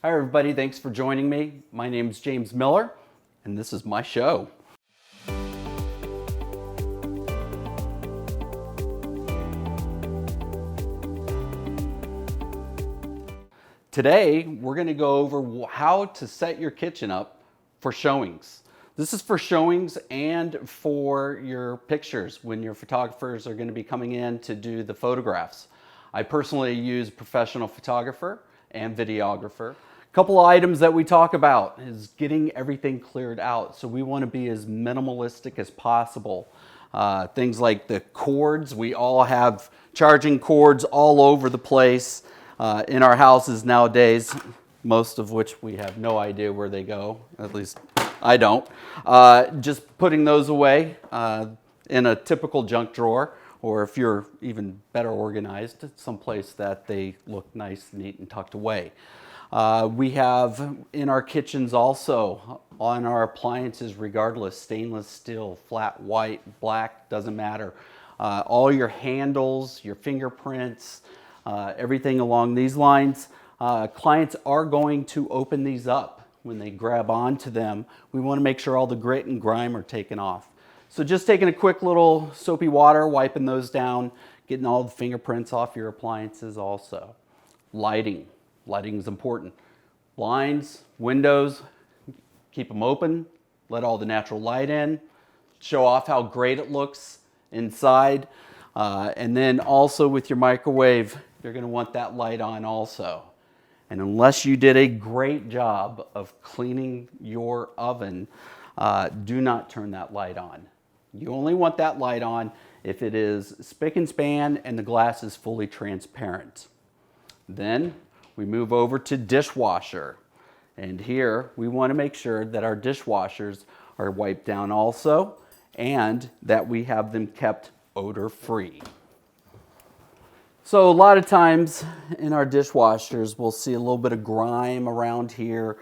Hi everybody, thanks for joining me. My name is James Miller, and this is my show. Today, we're going to go over how to set your kitchen up for showings. This is for showings and for your pictures when your photographers are going to be coming in to do the photographs. I personally use a professional photographer and videographer. A couple of items that we talk about is getting everything cleared out. So we want to be as minimalistic as possible. Things like the cords, we all have charging cords all over the place. In our houses nowadays, most of which we have no idea where they go, at least I don't. Just putting those away in a typical junk drawer, or if you're even better organized, someplace that they look nice, neat, and tucked away. We have in our kitchens also, on our appliances regardless, stainless steel, flat white, black, doesn't matter. All your handles, your fingerprints, everything along these lines. Clients are going to open these up. When they grab onto them, we want to make sure all the grit and grime are taken off. So just taking a quick little soapy water, wiping those down, getting all the fingerprints off your appliances also. Lighting. Lighting is important. Blinds, windows, keep them open, let all the natural light in, show off how great it looks inside. And then also with your microwave, you're going to want that light on also. And unless you did a great job of cleaning your oven, do not turn that light on. You only want that light on if it is spick and span and the glass is fully transparent. Then we move over to dishwasher. And here we want to make sure that our dishwashers are wiped down also and that we have them kept odor-free. So a lot of times in our dishwashers, we'll see a little bit of grime around here,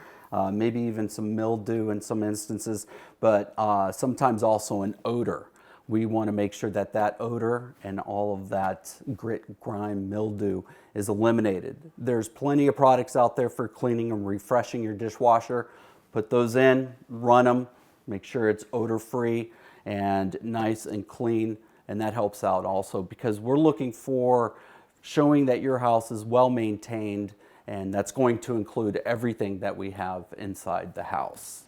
maybe even some mildew in some instances, but sometimes also an odor. We want to make sure that that odor and all of that grit, grime, mildew is eliminated. There's plenty of products out there for cleaning and refreshing your dishwasher. Put those in, run them, make sure it's odor-free and nice and clean, and that helps out also because we're looking for showing that your house is well maintained, and that's going to include everything that we have inside the house.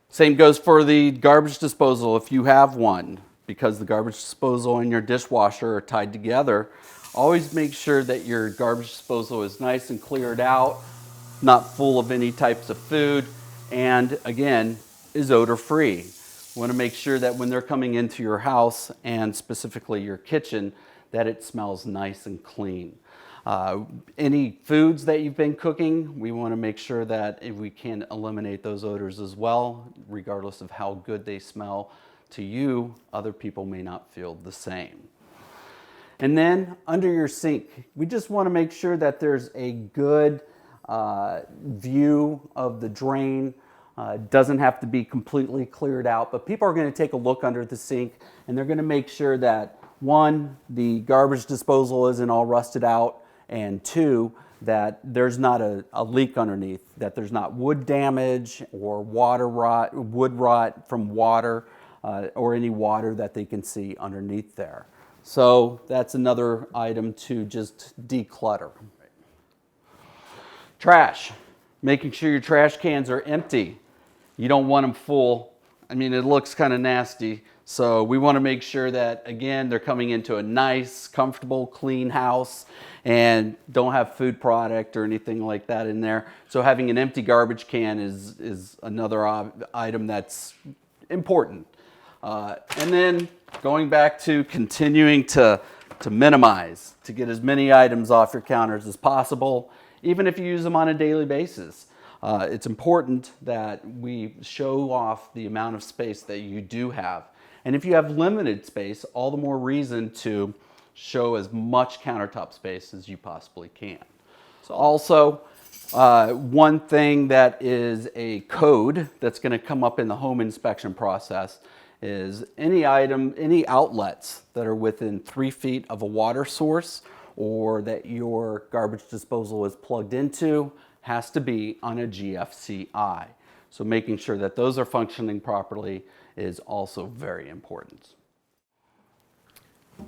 Same goes for the garbage disposal if you have one, because the garbage disposal and your dishwasher are tied together. Always make sure that your garbage disposal is nice and cleared out, not full of any types of food, and again, is odor-free. You want to make sure that when they're coming into your house, and specifically your kitchen, that it smells nice and clean. Any foods that you've been cooking, we want to make sure that if we can eliminate those odors as well, regardless of how good they smell to you, other people may not feel the same. And then under your sink, we just want to make sure that there's a good view of the drain. It doesn't have to be completely cleared out, but people are going to take a look under the sink and they're going to make sure that one, the garbage disposal isn't all rusted out, and two, that there's not a leak underneath, that there's not wood damage or water rot, wood rot from water, or any water that they can see underneath there. So that's another item to just declutter. Trash. Making sure your trash cans are empty. You don't want them full. I mean, it looks kind of nasty. So we want to make sure that, again, they're coming into a nice, comfortable, clean house and don't have food product or anything like that in there. So having an empty garbage can is another item that's important. And then going back to continuing to minimize, to get as many items off your counters as possible, even if you use them on a daily basis. It's important that we show off the amount of space that you do have. And if you have limited space, all the more reason to show as much countertop space as you possibly can. So also, one thing that is a code that's going to come up in the home inspection process is any outlets that are within 3 feet of a water source or that your garbage disposal is plugged into has to be on a GFCI. So making sure that those are functioning properly is also very important.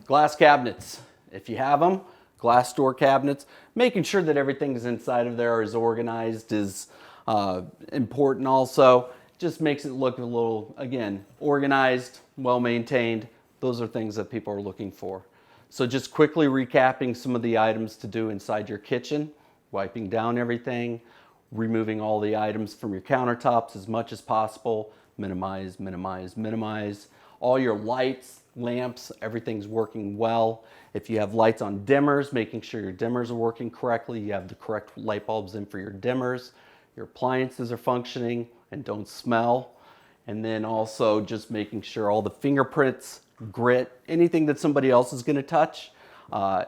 Glass cabinets, if you have them, glass door cabinets, making sure that everything is inside of there is organized is important also. Just makes it look a little, again, organized, well maintained. Those are things that people are looking for. So just quickly recapping some of the items to do inside your kitchen: wiping down everything, removing all the items from your countertops as much as possible, minimize, minimize, minimize. All your lights, lamps, everything's working well. If you have lights on dimmers, making sure your dimmers are working correctly, you have the correct light bulbs in for your dimmers, your appliances are functioning and don't smell. And then also just making sure all the fingerprints, grit, anything that somebody else is gonna touch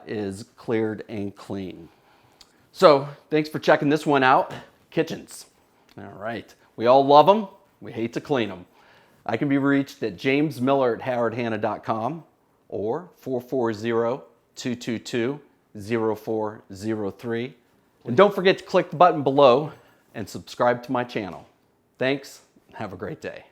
is cleared and clean. So thanks for checking this one out. Kitchens. All right. We all love them. We hate to clean them. I can be reached at jamesmiller@howardhanna.com or 440-222-0403. And don't forget to click the button below and subscribe to my channel. Thanks. Have a great day.